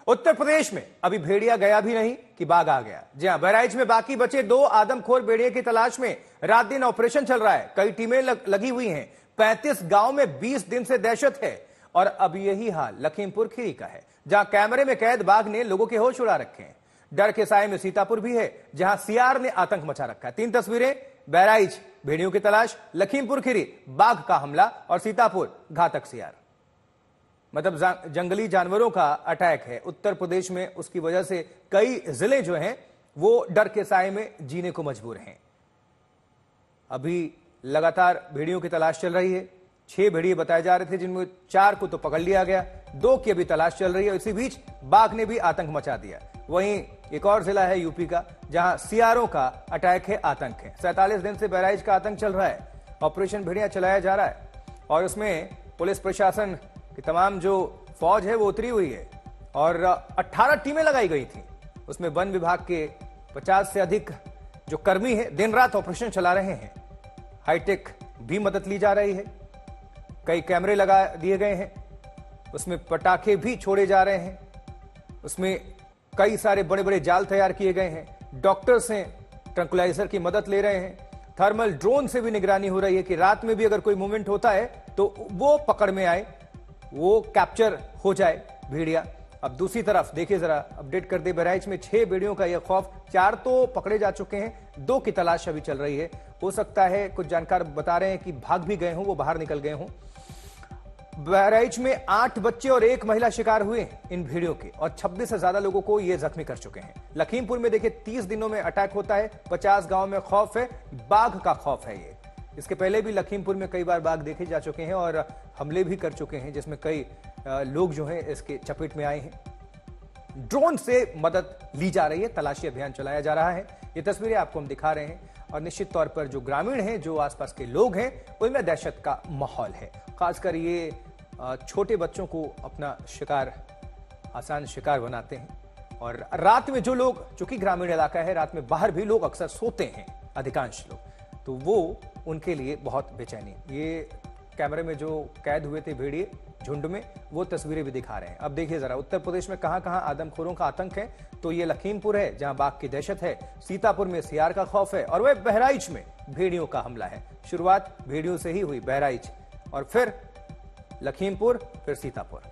उत्तर प्रदेश में अभी भेड़िया गया भी नहीं कि बाघ आ गया। जी हां, बहराइच में बाकी बचे 2 आदमखोर भेड़िए की तलाश में रात दिन ऑपरेशन चल रहा है। कई टीमें लगी हुई हैं। 35 गांव में 20 दिन से दहशत है। और अब यही हाल लखीमपुर खीरी का है, जहां कैमरे में कैद बाघ ने लोगों के होश उड़ा रखे हैं। डर के साए में सीतापुर भी है, जहां सियार ने आतंक मचा रखा है। 3 तस्वीरें, बहराइच भेड़ियों की तलाश, लखीमपुर खीरी बाघ का हमला और सीतापुर घातक सियार। मतलब जंगली जानवरों का अटैक है उत्तर प्रदेश में। उसकी वजह से कई जिले जो हैं वो डर के साए में जीने को मजबूर हैं। अभी लगातार भेड़ियों की तलाश चल रही है। 6 भेड़िए बताए जा रहे थे, जिनमें 4 को तो पकड़ लिया गया, 2 की अभी तलाश चल रही है। इसी बीच बाघ ने भी आतंक मचा दिया। वहीं एक और जिला है यूपी का, जहां सियारों का अटैक है, आतंक है। 47 दिन से बहराइच का आतंक चल रहा है। ऑपरेशन भेड़िया चलाया जा रहा है और उसमें पुलिस प्रशासन की तमाम जो फौज है वो उतरी हुई है और 18 टीमें लगाई गई थी। उसमें वन विभाग के 50 से अधिक जो कर्मी हैं दिन रात ऑपरेशन चला रहे हैं। हाईटेक भी मदद ली जा रही है। कई कैमरे लगा दिए गए हैं। उसमें पटाखे भी छोड़े जा रहे हैं। उसमें कई सारे बड़े बड़े जाल तैयार किए गए हैं। डॉक्टर्स हैं, ट्रैंकुलाइजर की मदद ले रहे हैं। थर्मल ड्रोन से भी निगरानी हो रही है कि रात में भी अगर कोई मूवमेंट होता है तो वो पकड़ में आए, वो कैप्चर हो जाए भेड़िया। अब दूसरी तरफ देखिए, जरा अपडेट कर दे। बहराइच में 6 भेड़ियों का यह खौफ, 4 तो पकड़े जा चुके हैं, 2 की तलाश अभी चल रही है। हो सकता है कुछ जानकार बता रहे हैं कि भाग भी गए हों, वो बाहर निकल गए हों। बहराइच में 8 बच्चे और 1 महिला शिकार हुए इन भेड़ियों के और 26 से ज्यादा लोगों को ये जख्मी कर चुके हैं। लखीमपुर में देखिए 30 दिनों में अटैक होता है। 50 गांव में खौफ है, बाघ का खौफ है ये। इसके पहले भी लखीमपुर में कई बार बाघ देखे जा चुके हैं और हमले भी कर चुके हैं, जिसमें कई लोग जो हैं इसके चपेट में आए हैं। ड्रोन से मदद ली जा रही है, तलाशी अभियान चलाया जा रहा है। ये तस्वीरें आपको हम दिखा रहे हैं और निश्चित तौर पर जो ग्रामीण हैं, जो आसपास के लोग हैं, उनमें दहशत का माहौल है। खासकर ये छोटे बच्चों को अपना शिकार, आसान शिकार बनाते हैं। और रात में जो लोग, चूंकि ग्रामीण इलाका है, रात में बाहर भी लोग अक्सर सोते हैं, अधिकांश लोग, तो वो उनके लिए बहुत बेचैनी। ये कैमरे में जो कैद हुए थे भेड़िए झुंड में, वो तस्वीरें भी दिखा रहे हैं। अब देखिए जरा, उत्तर प्रदेश में कहां कहां आदमखोरों का आतंक है। तो ये लखीमपुर है, जहां बाघ की दहशत है। सीतापुर में सियार का खौफ है और वह बहराइच में भेड़ियों का हमला है। शुरुआत भेड़ियों से ही हुई, बहराइच और फिर लखीमपुर, फिर सीतापुर।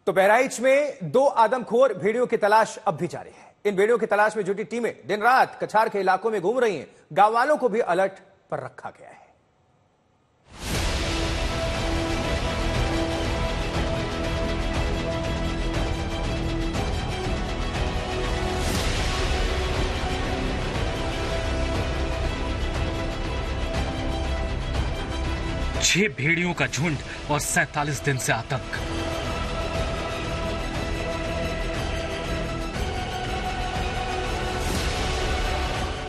तो बहराइच में 2 आदमखोर भेड़ियों की तलाश अब भी जारी है। इन भेड़ियों की तलाश में जुटी टीमें दिन रात कछार के इलाकों में घूम रही हैं। गांव वालों को भी अलर्ट पर रखा गया है। छह भेड़ियों का झुंड और 47 दिन से आतंक।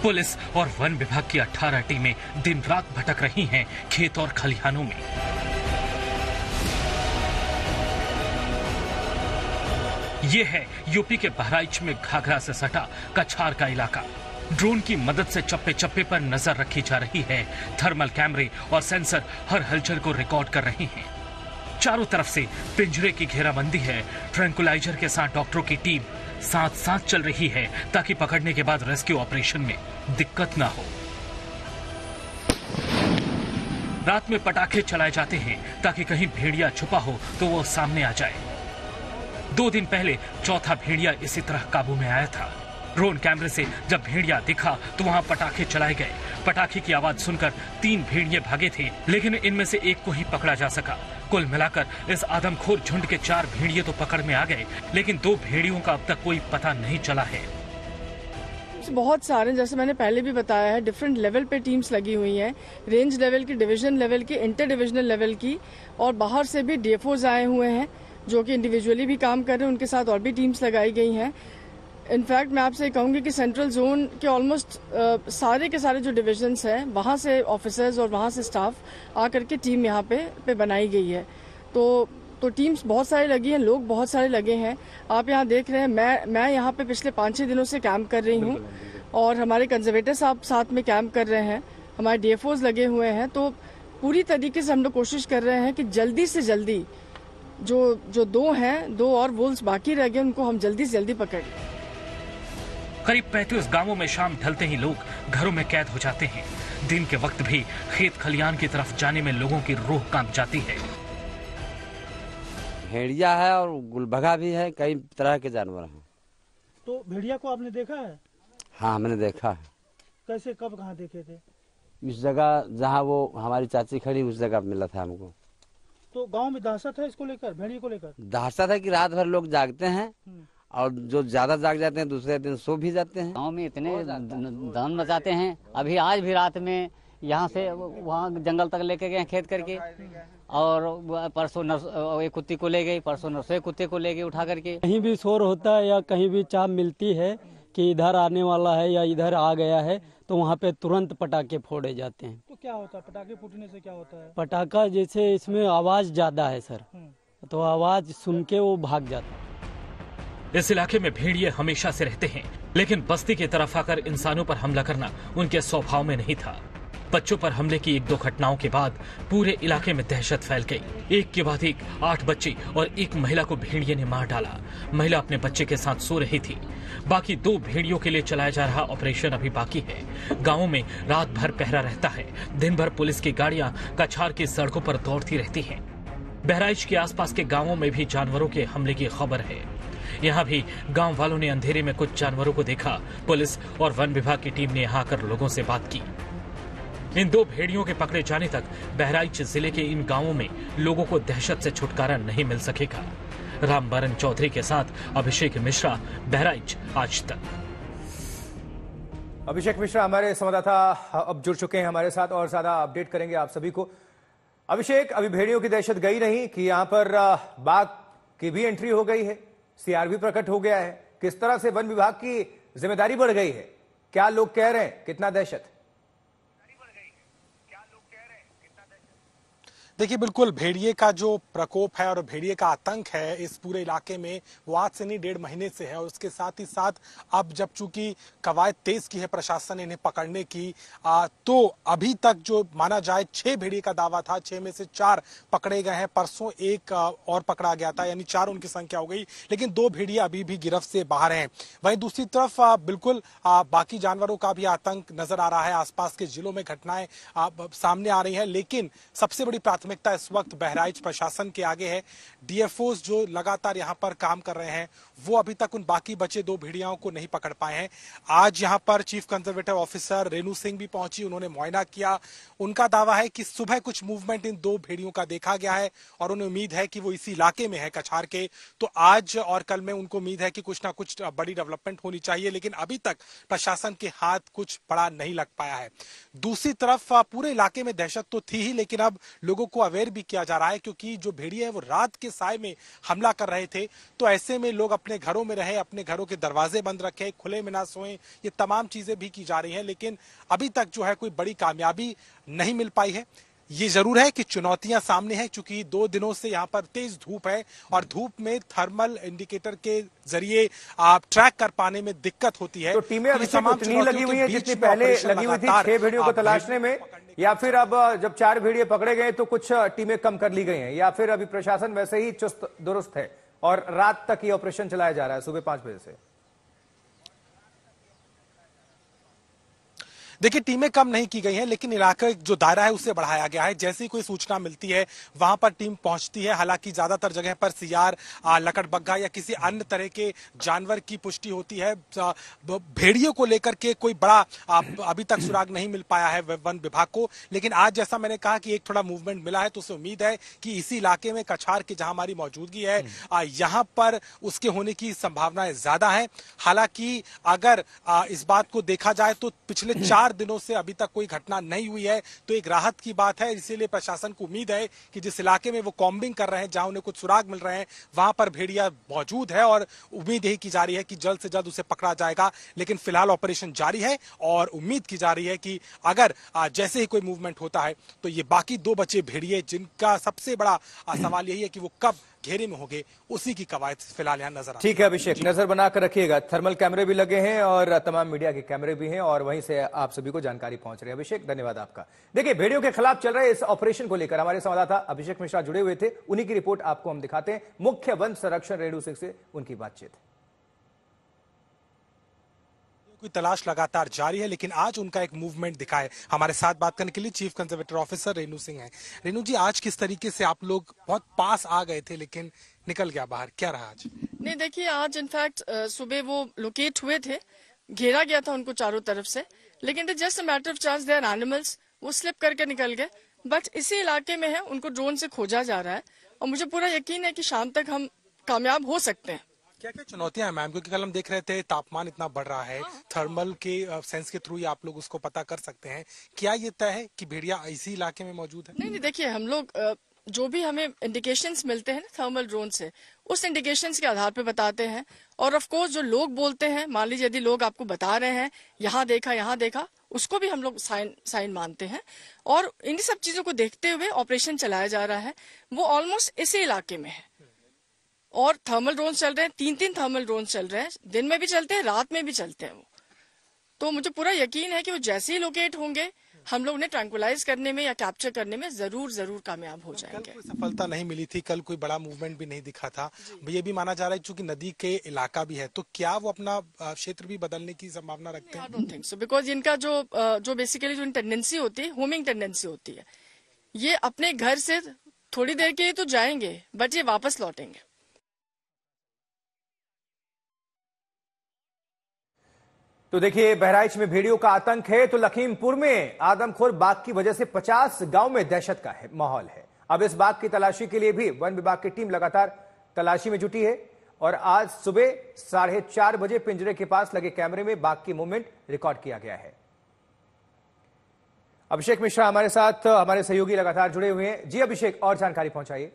पुलिस और वन विभाग की 18 टीमें दिन रात भटक रही हैं खेत और खलिहानों में। यह है यूपी के बहराइच में घाघरा से सटा कछार का इलाका। ड्रोन की मदद से चप्पे चप्पे पर नजर रखी जा रही है। थर्मल कैमरे और सेंसर हर हलचल को रिकॉर्ड कर रहे हैं। चारों तरफ से पिंजरे की घेराबंदी है। ट्रैंकुलाइजर के साथ डॉक्टरों की टीम साथ साथ चल रही है ताकि पकड़ने के बाद रेस्क्यू ऑपरेशन में दिक्कत ना हो। रात में पटाखे चलाए जाते हैं ताकि कहीं भेड़िया छुपा हो तो वो सामने आ जाए। 2 दिन पहले चौथा भेड़िया इसी तरह काबू में आया था। ड्रोन कैमरे से जब भेड़िया दिखा तो वहां पटाखे चलाए गए। पटाखे की आवाज सुनकर 3 भेड़िए भागे थे, लेकिन इनमें से 1 को ही पकड़ा जा सका। कुल मिलाकर इस आदमखोर झुंड के 4 भेड़िए तो पकड़ में आ गए, लेकिन 2 भेड़ियों का अब तक कोई पता नहीं चला है। बहुत सारे, जैसे मैंने पहले भी बताया है, डिफरेंट लेवल पे टीम्स लगी हुई हैं। रेंज लेवल की, डिवीजन लेवल की, इंटर डिविजनल लेवल की, और बाहर से भी डीएफओज आए हुए हैं जो कि इंडिविजुअली भी काम कर रहे हैं। उनके साथ और भी टीम्स लगाई गई हैं। इनफैक्ट मैं आपसे कहूंगी कि सेंट्रल जोन के ऑलमोस्ट सारे के सारे जो डिविजन्स हैं, वहां से ऑफिसर्स और वहां से स्टाफ आकर के टीम यहाँ पे बनाई गई है। तो टीम्स बहुत सारी लगी हैं, लोग बहुत सारे लगे हैं। आप यहाँ देख रहे हैं, मैं यहाँ पे पिछले 5-6 दिनों से कैंप कर रही हूँ और हमारे कंजर्वेटर साहब साथ में कैंप कर रहे हैं। हमारे डीएफओज लगे हुए हैं। तो पूरी तरीके से हम लोग कोशिश कर रहे हैं कि जल्दी से जल्दी जो दो और वुल्स बाकी रह गए उनको हम जल्दी से जल्दी पकड़ लें। करीब 35 गांवों में शाम ढलते ही लोग घरों में कैद हो जाते हैं। दिन के वक्त भी खेत खलियान की तरफ जाने में लोगों की रूह कांप जाती है। भेड़िया है और गुलबगा भी है, कई तरह के जानवर हैं। तो भेड़िया को आपने देखा है? हाँ, हमने देखा है। कैसे, कब, कहाँ देखे थे? इस जगह जहाँ वो हमारी चाची खड़ी उस जगह मिला था हमको। तो गांव में दहशत है इसको लेकर, भेड़िए को लेकर? दहशत है कि रात भर लोग जागते हैं और जो ज्यादा जाग जाते हैं दूसरे दिन सो भी जाते हैं। गांव में इतने दम मचाते हैं। अभी आज भी रात में यहाँ से वहाँ जंगल तक लेके गए खेत करके, और परसों एक कुत्ती को ले गई, परसों नरसों कुत्ते को ले गए उठा करके। कहीं भी शोर होता है या कहीं भी चाप मिलती है कि इधर आने वाला है या इधर आ गया है तो वहाँ पे तुरंत पटाखे फोड़े जाते हैं। तो क्या होता है, पटाखे फूटने से क्या होता है? पटाखा जैसे इसमें आवाज ज्यादा है सर, तो आवाज सुन के वो भाग जाता है। इस इलाके में भेड़िए हमेशा से रहते हैं, लेकिन बस्ती की तरफ आकर इंसानों पर हमला करना उनके स्वभाव में नहीं था। बच्चों पर हमले की 1-2 घटनाओं के बाद पूरे इलाके में दहशत फैल गई। एक के बाद एक 8 बच्चे और एक महिला को भेड़िए ने मार डाला। महिला अपने बच्चे के साथ सो रही थी। बाकी 2 भेड़ियों के लिए चलाया जा रहा ऑपरेशन अभी बाकी है। गांवों में रात भर पहरा रहता है। दिन भर पुलिस की गाड़ियां कछार की सड़कों पर दौड़ती रहती हैं। बहराइच के आसपास के गांवों में भी जानवरों के हमले की खबर है। यहाँ भी गांव वालों ने अंधेरे में कुछ जानवरों को देखा। पुलिस और वन विभाग की टीम ने यहाँ आकर लोगों से बात की। इन 2 भेड़ियों के पकड़े जाने तक बहराइच जिले के इन गांवों में लोगों को दहशत से छुटकारा नहीं मिल सकेगा। रामबरन चौधरी के साथ अभिषेक मिश्रा, बहराइच आज तक। अभिषेक मिश्रा हमारे संवाददाता अब जुड़ चुके हैं हमारे साथ और ज्यादा अपडेट करेंगे आप सभी को। अभिषेक, अभी भेड़ियों की दहशत गई नहीं कि यहाँ पर बाघ की भी एंट्री हो गई है, सीआर भी प्रकट हो गया है। किस तरह से वन विभाग की जिम्मेदारी बढ़ गई है? क्या लोग कह रहे हैं, कितना दहशत? देखिए, बिल्कुल भेड़िए का जो प्रकोप है और भेड़िए का आतंक है इस पूरे इलाके में वो आज से नहीं 1.5 महीने से है। और उसके साथ ही साथ अब जब चूंकि कवायद तेज की है प्रशासन ने इन्हें पकड़ने की, तो अभी तक जो माना जाए 6 भेड़िए का दावा था, 6 में से 4 पकड़े गए हैं। परसों एक और पकड़ा गया था, यानी 4 उनकी संख्या हो गई, लेकिन 2 भेड़िए अभी भी गिरफ्त से बाहर हैं। वहीं दूसरी तरफ बिल्कुल बाकी जानवरों का भी आतंक नजर आ रहा है। आसपास के जिलों में घटनाएं सामने आ रही है, लेकिन सबसे बड़ी प्राथमिकता इस वक्त बहराइच प्रशासन के आगे है। डीएफओस जो लगातार यहां पर काम कर रहे हैं वो अभी तक उन बाकी बचे 2 भेड़ियाओं को नहीं पकड़ पाए हैं। आज यहां पर chief conservative officer Renu Singh भी पहुंची, उन्होंने मुआयना किया। उनका दावा है कि सुबह कुछ मूवमेंट इन 2 भेड़ियों का देखा गया है और उन्हें उम्मीद है कि वो इसी इलाके में है कछार के। तो आज और कल में उनको उम्मीद है कि कुछ ना कुछ बड़ी डेवलपमेंट होनी चाहिए, लेकिन अभी तक प्रशासन के हाथ कुछ बड़ा नहीं लग पाया है। दूसरी तरफ पूरे इलाके में दहशत तो थी ही, लेकिन अब लोगों को अवेयर भी किया जा रहा है, क्योंकि जो भेड़िए है वो रात के साय में हमला कर रहे थे। तो ऐसे में लोग अपने घरों में रहे, अपने घरों के दरवाजे बंद रखे, खुले में ना सोएं, ये तमाम चीजें भी की जा रही हैं। लेकिन अभी तक जो है कोई बड़ी कामयाबी नहीं मिल पाई है। ये जरूर है कि चुनौतियां सामने हैं, क्योंकि 2 दिनों से यहाँ पर तेज धूप है और धूप में थर्मल इंडिकेटर के जरिए आप ट्रैक कर पाने में दिक्कत होती है। तो टीमें अभी उतनी लगी हुई है जितनी पहले लगी हुई थी 6 भेड़ियों को तलाशने में, या फिर अब जब 4 भेड़िए पकड़े गए तो कुछ टीमें कम कर ली गई हैं, या फिर अभी प्रशासन वैसे ही चुस्त दुरुस्त है और रात तक ये ऑपरेशन चलाया जा रहा है सुबह 5 बजे से? देखिए, टीमें कम नहीं की गई हैं, लेकिन इलाके जो दायरा है उसे बढ़ाया गया है। जैसी कोई सूचना मिलती है वहां पर टीम पहुंचती है। हालांकि ज्यादातर जगह पर सीआर, लकड़बग्घा या किसी अन्य तरह के जानवर की पुष्टि होती है। भेड़ियों को लेकर के कोई बड़ा अभी तक सुराग नहीं मिल पाया है वन विभाग को। लेकिन आज जैसा मैंने कहा कि एक थोड़ा मूवमेंट मिला है, तो उसे उम्मीद है कि इसी इलाके में कछार की जहां हमारी मौजूदगी है यहां पर उसके होने की संभावनाएं ज्यादा है। हालांकि अगर इस बात को देखा जाए तो पिछले 4 दिनों से अभी तक कोई घटना नहीं हुई है, तो एक राहत की बात है। इसीलिए प्रशासन को उम्मीद है कि जिस इलाके में वो कॉम्बिंग कर रहे हैं, जहां उन्हें कुछ सुराग मिल रहे हैं, वहां पर भेड़िया मौजूद है और उम्मीद यही की जा रही है कि जल्द से जल्द उसे पकड़ा जाएगा। लेकिन फिलहाल ऑपरेशन जारी है और उम्मीद की जा रही है कि अगर जैसे ही कोई मूवमेंट होता है तो ये बाकी 2 बचे भेड़िए, जिनका सबसे बड़ा सवाल यही है कि वो कब घेरे में होंगे, उसी की कवायद फिलहाल यहाँ नजर। ठीक है अभिषेक, नजर बनाकर रखिएगा। थर्मल कैमरे भी लगे हैं और तमाम मीडिया के कैमरे भी हैं और वहीं से आप सभी को जानकारी पहुंच रही है। अभिषेक, धन्यवाद आपका। देखिए, भेड़ियों के खिलाफ चल रहे इस ऑपरेशन को लेकर हमारे संवाददाता अभिषेक मिश्रा जुड़े हुए थे, उन्हीं की रिपोर्ट आपको हम दिखाते हैं। मुख्य वन संरक्षण रेणु सिंह से उनकी बातचीत। की तलाश लगातार जारी है, लेकिन आज उनका एक मूवमेंट दिखा है। हमारे साथ बात करने के लिए chief conservator officer Renu Singh हैं। रेणु जी, आज किस तरीके से आप लोग बहुत पास आ गए थे लेकिन निकल गया बाहर, क्या रहा आज? नहीं, देखिए, आज इनफैक्ट सुबह वो लोकेट हुए थे, घेरा गया था उनको चारों तरफ से, लेकिन just a matter of chance they are animals, वो स्लिप करके निकल गए। बट इसी इलाके में है, उनको ड्रोन से खोजा जा रहा है और मुझे पूरा यकीन है कि शाम तक हम कामयाब हो सकते हैं। क्या क्या चुनौतियां हैं मैम, क्योंकि कल हम देख रहे थे तापमान इतना बढ़ रहा है, थर्मल के सेंस के थ्रू ही आप लोग उसको पता कर सकते हैं। क्या ये तय है कि भेड़िया इसी इलाके में मौजूद है? नहीं, देखिए, हम लोग जो भी हमें इंडिकेशंस मिलते हैं थर्मल ड्रोन से, उस इंडिकेशंस के आधार पे बताते हैं। और ऑफ कोर्स जो लोग बोलते हैं, मान लीजिए यदि लोग आपको बता रहे हैं यहाँ देखा, उसको भी हम लोग साइन मानते हैं। और इन सब चीजों को देखते हुए ऑपरेशन चलाया जा रहा है। वो ऑलमोस्ट इसी इलाके में है और थर्मल ड्रोन चल रहे हैं, 3 थर्मल ड्रोन चल रहे हैं, दिन में भी चलते हैं, रात में भी चलते हैं वो। तो मुझे पूरा यकीन है कि वो जैसे ही लोकेट होंगे, हम लोग उन्हें ट्रैंकुलाइज करने में या कैप्चर करने में जरूर कामयाब हो जाएंगे। कल कोई सफलता नहीं मिली थी, कल कोई बड़ा मूवमेंट भी नहीं दिखा था। ये भी माना जा रहा है क्योंकि नदी के इलाका भी है, तो क्या वो अपना क्षेत्र भी बदलने की संभावना रखते हैं? I don't think so, because इनका जो बेसिकली जो टेंडेंसी होती है, होमिंग टेंडेंसी होती है, ये अपने घर से थोड़ी देर के लिए तो जाएंगे बट ये वापस लौटेंगे। तो देखिए, बहराइच में भेड़ियों का आतंक है तो लखीमपुर में आदमखोर बाघ की वजह से 50 गांव में दहशत का माहौल है। अब इस बाघ की तलाशी के लिए भी वन विभाग की टीम लगातार तलाशी में जुटी है और आज सुबह 4:30 बजे पिंजरे के पास लगे कैमरे में बाघ की मूवमेंट रिकॉर्ड किया गया है। अभिषेक मिश्रा हमारे साथ, हमारे सहयोगी लगातार जुड़े हुए हैं। जी अभिषेक, और जानकारी पहुंचाइए।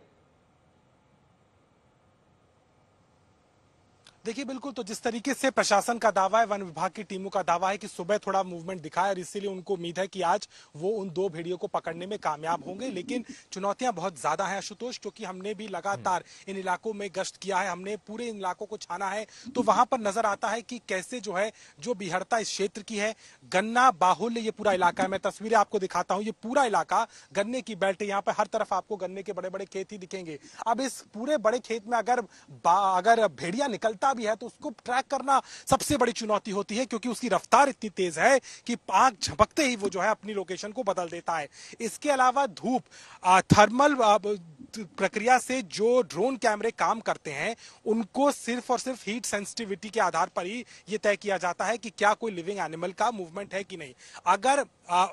देखिए, बिल्कुल, तो जिस तरीके से प्रशासन का दावा है, वन विभाग की टीमों का दावा है कि सुबह थोड़ा मूवमेंट दिखा है और इसीलिए उनको उम्मीद है कि आज वो उन 2 भेड़ियों को पकड़ने में कामयाब होंगे। लेकिन चुनौतियां बहुत ज्यादा हैं आशुतोष, क्योंकि हमने भी लगातार इन इलाकों में गश्त किया है, हमने पूरे इन इलाकों को छाना है, तो वहां पर नजर आता है कि कैसे जो बिहड़ता इस क्षेत्र की है, गन्ना बाहुल्य ये पूरा इलाका है। मैं तस्वीरें आपको दिखाता हूँ, ये पूरा इलाका गन्ने की बेल्ट है, यहाँ पर हर तरफ आपको गन्ने के बड़े बड़े खेत ही दिखेंगे। अब इस पूरे बड़े खेत में अगर भेड़िया निकलता भी है तो उसको ट्रैक करना सबसे बड़ी चुनौती होती है, क्योंकि उसकी रफ्तार इतनी तेज है कि आग झपकते ही वो अपनी लोकेशन को बदल देता है। इसके अलावा धूप, थर्मल प्रक्रिया से जो ड्रोन कैमरे काम करते हैं, उनको सिर्फ और सिर्फ हीट सेंसिटिविटी के आधार पर ही ये तय किया जाता है कि क्या कोई लिविंग एनिमल का मूवमेंट है कि नहीं। अगर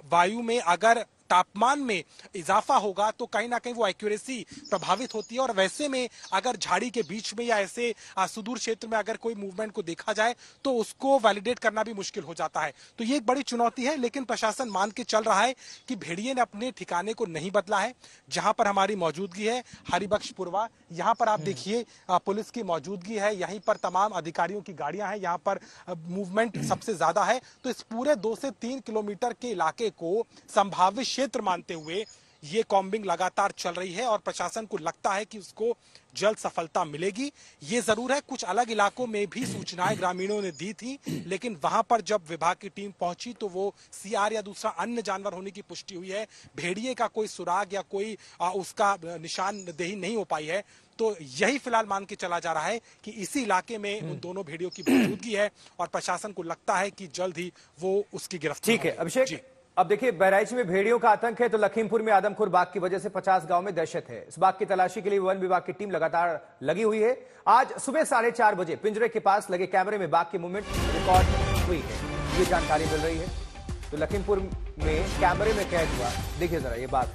वायु में, अगर तापमान में इजाफा होगा तो कहीं ना कहीं वो एक्यूरेसी प्रभावित होती है। और वैसे में अगर झाड़ी के बीच में या ऐसे सुदूर क्षेत्र में अगर कोई मूवमेंट को देखा जाए तो उसको वैलिडेट करना भी मुश्किल हो जाता है। तो ये एक बड़ी चुनौती है, लेकिन प्रशासन मान के चल रहा है कि भेड़िए ने अपने ठिकाने को नहीं बदला है। जहां पर हमारी मौजूदगी है हरिबख्शपुरवा, यहाँ पर आप देखिए पुलिस की मौजूदगी है, यहीं पर तमाम अधिकारियों की गाड़ियां हैं, यहाँ पर मूवमेंट सबसे ज्यादा है। तो इस पूरे 2 से 3 किलोमीटर के इलाके को संभावित क्षेत्र मानते हुए ये कॉम्बिंग लगातार चल रही है और प्रशासन को लगता है कि उसको जल्द सफलता मिलेगी। ये जरूर है, कुछ अलग इलाकों में भी सूचनाएं ग्रामीणों ने दी थी, लेकिन वहां पर जब विभाग की टीम पहुंची तो वो सियार या दूसरा अन्य जानवर होने की पुष्टि हुई है। भेड़िए का कोई सुराग या कोई उसका निशानदेही नहीं हो पाई है। तो यही फिलहाल मान के चला जा रहा है कि इसी इलाके में उन दोनों भेड़ियों की मौजूदगी है और प्रशासन को लगता है कि जल्द ही वो उसकी गिरफ्तारी। ठीक है अभिषेक, अब देखिए, बहराइच में भेड़ियों का आतंक है तो लखीमपुर में आदमखोर बाघ की वजह से 50 गांव में दहशत है। इस बाघ की तलाशी के लिए वन विभाग की टीम लगातार लगी हुई है। आज सुबह 4:30 बजे पिंजरे के पास लगे कैमरे में बाघ की मूवमेंट रिकॉर्ड हुई है, ये जानकारी मिल रही है। तो लखीमपुर में कैमरे में कैद हुआ, देखिए जरा ये बाघ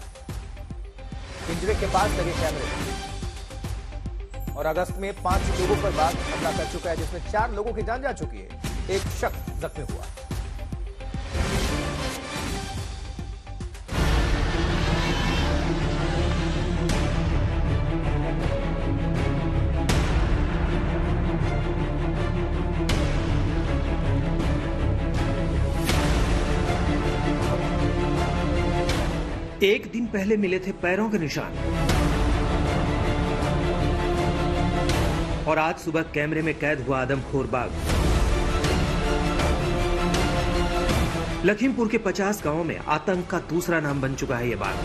पिंजरे के पास लगे कैमरे, और अगस्त में 5 लोगों पर बाघ हमला कर चुका है, जिसमें 4 लोगों की जान जा चुकी है, एक शख्स जख्मी हुआ। एक दिन पहले मिले थे पैरों के निशान और आज सुबह कैमरे में कैद हुआ आदमखोर बाघ। लखीमपुर के 50 गांवों में आतंक का दूसरा नाम बन चुका है ये बाघ।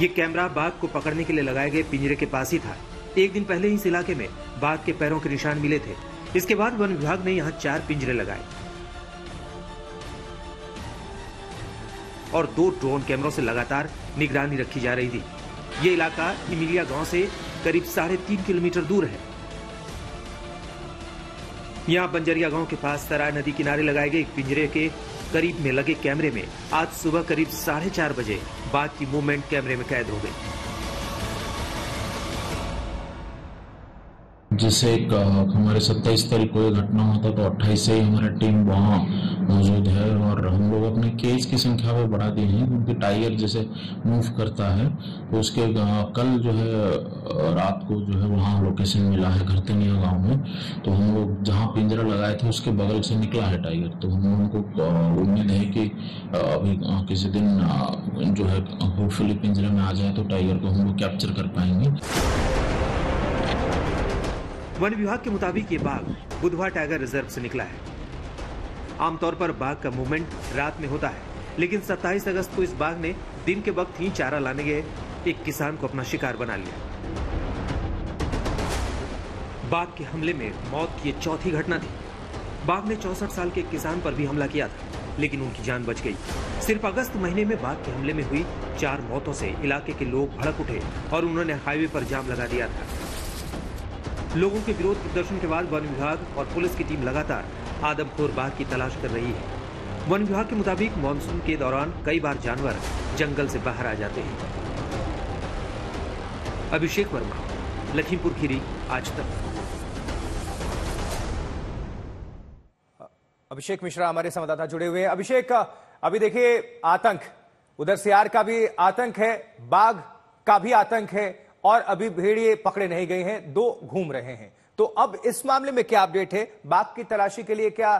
ये कैमरा बाघ को पकड़ने के लिए लगाए गए पिंजरे के पास ही था। एक दिन पहले इस इलाके में बाघ के पैरों के निशान मिले थे। इसके बाद वन विभाग ने यहाँ 4 पिंजरे लगाए और 2 ड्रोन कैमरों से लगातार निगरानी रखी जा रही थी। ये इलाका इमिलिया गांव से करीब 3.5 किलोमीटर दूर है। यहाँ बंजरिया गांव के पास सराय नदी किनारे लगाए गए एक पिंजरे के करीब में लगे कैमरे में आज सुबह करीब 4:30 बजे बाघ की मूवमेंट कैमरे में कैद हो गई। जैसे हमारे 27 तारीख को ये घटना हुआ था, तो 28 से ही हमारी टीम वहाँ मौजूद है और हम लोग अपने केस की संख्या में बढ़ा दी है, क्योंकि टाइगर जैसे मूव करता है तो उसके कल जो है रात को जो है वहाँ लोकेशन मिला है घरतनिया गांव में। तो हम लोग जहाँ पिंजरा लगाए थे उसके बगल से निकला है टाइगर। तो हम लोगों को उम्मीद है कि अभी किसी दिन जो है होपफुली पिंजरे में आ जाए तो टाइगर को हम लोग कैप्चर कर पाएंगे। वन विभाग के मुताबिक ये बाघ बुधवा टाइगर रिजर्व से निकला है। आमतौर पर बाघ का मूवमेंट रात में होता है, लेकिन 27 अगस्त को इस बाघ ने दिन के वक्त ही चारा लाने गए एक किसान को अपना शिकार बना लिया। बाघ के हमले में मौत की ये चौथी घटना थी। बाघ ने 64 साल के एक किसान पर भी हमला किया था, लेकिन उनकी जान बच गई। सिर्फ अगस्त महीने में बाघ के हमले में हुई 4 मौतों से इलाके के लोग भड़क उठे और उन्होंने हाईवे पर जाम लगा दिया था। लोगों के विरोध प्रदर्शन के बाद वन विभाग और पुलिस की टीम लगातार आदमखोर बाघ की तलाश कर रही है। वन विभाग के मुताबिक मानसून के दौरान कई बार जानवर जंगल से बाहर आ जाते हैं। अभिषेक वर्मा, लखीमपुर खीरी, आज तक। अभिषेक मिश्रा हमारे संवाददाता जुड़े हुए हैं। अभिषेक, अभी देखिए आतंक, उधर सियार का भी आतंक है, बाघ का भी आतंक है और अभी भेड़िए पकड़े नहीं गए हैं, 2 घूम रहे हैं। तो अब इस मामले में क्या अपडेट है? बाघ की तलाशी के लिए क्या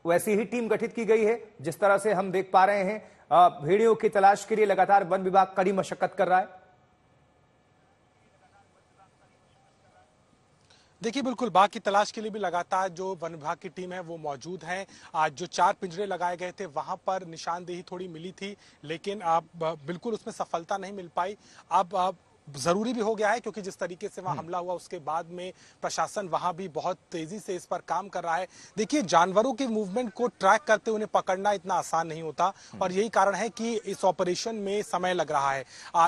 वैसी ही टीम गठित की गई है जिस तरह से हम देख पा रहे हैं भेड़ियों की तलाश के लिए लगातार वन विभाग कड़ी मशक्कत कर रहा है? देखिए, बिल्कुल बाघ की तलाश के लिए भी लगातार जो वन विभाग की टीम है वो मौजूद है। आज जो 4 पिंजरे लगाए गए थे वहां पर निशानदेही थोड़ी मिली थी, लेकिन अब बिल्कुल उसमें सफलता नहीं मिल पाई। अब जरूरी भी हो गया है, क्योंकि जिस तरीके से वहां हमला हुआ उसके बाद में प्रशासन वहां भी बहुत तेजी से इस पर काम कर रहा है। देखिए, जानवरों के मूवमेंट को ट्रैक करते उन्हें पकड़ना इतना आसान नहीं होता और यही कारण है कि इस ऑपरेशन में समय लग रहा है।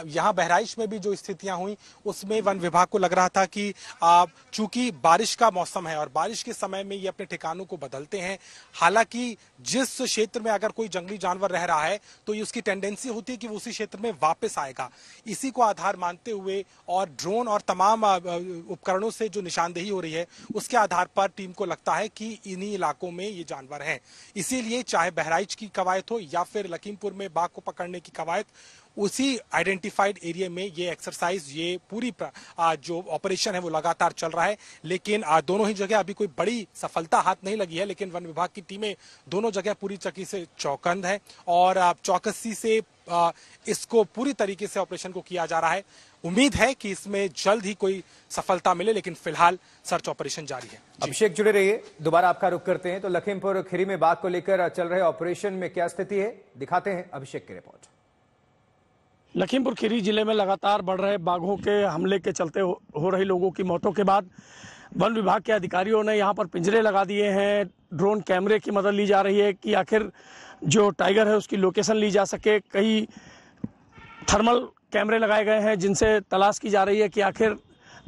यहाँ बहराइच में भी जो स्थितियां हुई उसमें वन विभाग को लग रहा था कि चूंकि बारिश का मौसम है और बारिश के समय में ये अपने ठिकानों को बदलते हैं। हालांकि जिस क्षेत्र में अगर कोई जंगली जानवर रह रहा है तो उसकी टेंडेंसी होती है कि वो उसी क्षेत्र में वापस आएगा। इसी को आधार मानते हुए और ड्रोन और तमाम उपकरणों से जो निशानदेही हो रही है उसके आधार पर टीम को लगता है कि इन्हीं इलाकों में ये जानवर हैं। इसीलिए चाहे बहराइच की कवायद हो या फिर लखीमपुर में बाघ को पकड़ने की कवायद, उसी आइडेंटिफाइड एरिया में ये एक्सरसाइज, ये पूरी जो ऑपरेशन है वो लगातार चल रहा है। लेकिन दोनों ही जगह अभी कोई बड़ी सफलता हाथ नहीं लगी है, लेकिन वन विभाग की टीमें दोनों जगह पूरी तरीके से चौकन्द है और चौकसी से इसको पूरी तरीके से ऑपरेशन को किया जा रहा है। उम्मीद है कि इसमें जल्द ही कोई सफलता मिले, लेकिन फिलहाल सर्च ऑपरेशन जारी है। अभिषेक जुड़े रहिए, दोबारा आपका रुख करते हैं। तो लखीमपुर खीरी में बाघ को लेकर चल रहे ऑपरेशन में क्या स्थिति है, दिखाते हैं अभिषेक की रिपोर्ट। लखीमपुर खीरी जिले में लगातार बढ़ रहे बाघों के हमले के चलते हो रही लोगों की मौतों के बाद वन विभाग के अधिकारियों ने यहाँ पर पिंजरे लगा दिए हैं। ड्रोन कैमरे की मदद ली जा रही है कि आखिर जो टाइगर है उसकी लोकेशन ली जा सके। कई थर्मल कैमरे लगाए गए हैं जिनसे तलाश की जा रही है कि आखिर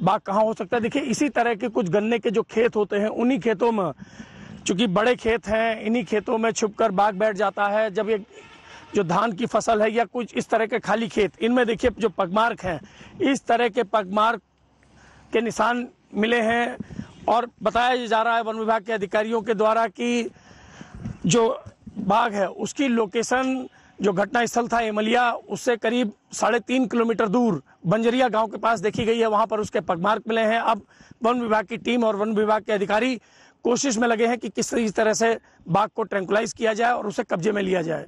बाघ कहाँ हो सकता है। देखिए, इसी तरह के कुछ गन्ने के जो खेत होते हैं उन्हीं खेतों में, चूंकि बड़े खेत हैं, इन्हीं खेतों में छुपकर बाघ बैठ जाता है। जब ये जो धान की फसल है या कुछ इस तरह के खाली खेत, इनमें देखिए जो पगमार्क हैं, इस तरह के पगमार्क के निशान मिले हैं और बताया जा रहा है वन विभाग के अधिकारियों के द्वारा कि जो बाघ है उसकी लोकेशन जो घटना स्थल था इमलिया, उससे करीब 3.5 किलोमीटर दूर बंजरिया गांव के पास देखी गई है। वहां पर उसके पगमार्क मिले हैं। अब वन विभाग की टीम और वन विभाग के अधिकारी कोशिश में लगे हैं कि किस तरह से बाघ को ट्रैंकुलाइज किया जाए और उसे कब्जे में लिया जाए।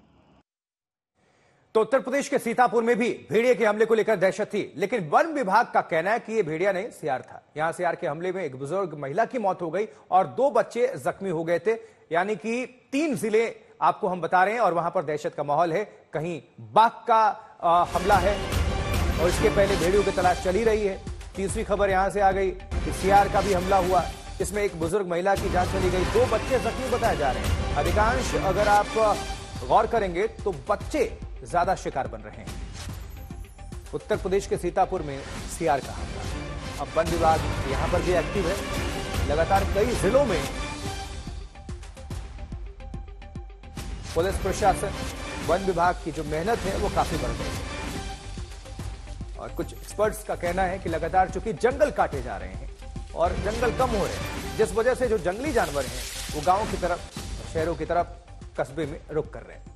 तो उत्तर प्रदेश के सीतापुर में भी भेड़िए के हमले को लेकर दहशत थी, लेकिन वन विभाग का कहना है कि यह भेड़िया नहीं सियार था। यहां सियार के हमले में एक बुजुर्ग महिला की मौत हो गई और 2 बच्चे जख्मी हो गए थे। यानी कि 3 जिले आपको हम बता रहे हैं और वहां पर दहशत का माहौल है। कहीं बाघ का हमला है और इसके पहले भेड़ियों की तलाश चली रही है। तीसरी खबर यहां से आ गई कि सियार का भी हमला हुआ, इसमें एक बुजुर्ग महिला की जान चली गई, 2 बच्चे जख्मी बताए जा रहे हैं। अधिकांश अगर आप गौर करेंगे तो बच्चे ज्यादा शिकार बन रहे हैं। उत्तर प्रदेश के सीतापुर में सियार का हमला। अब वन विभाग यहां पर भी एक्टिव है। लगातार कई जिलों में पुलिस प्रशासन, वन विभाग की जो मेहनत है वो काफी बढ़ गई है। और कुछ एक्सपर्ट्स का कहना है कि लगातार चूंकि जंगल काटे जा रहे हैं और जंगल कम हो रहे हैं, जिस वजह से जो जंगली जानवर हैं वो गांवों की तरफ, शहरों की तरफ, कस्बे में रुख कर रहे हैं।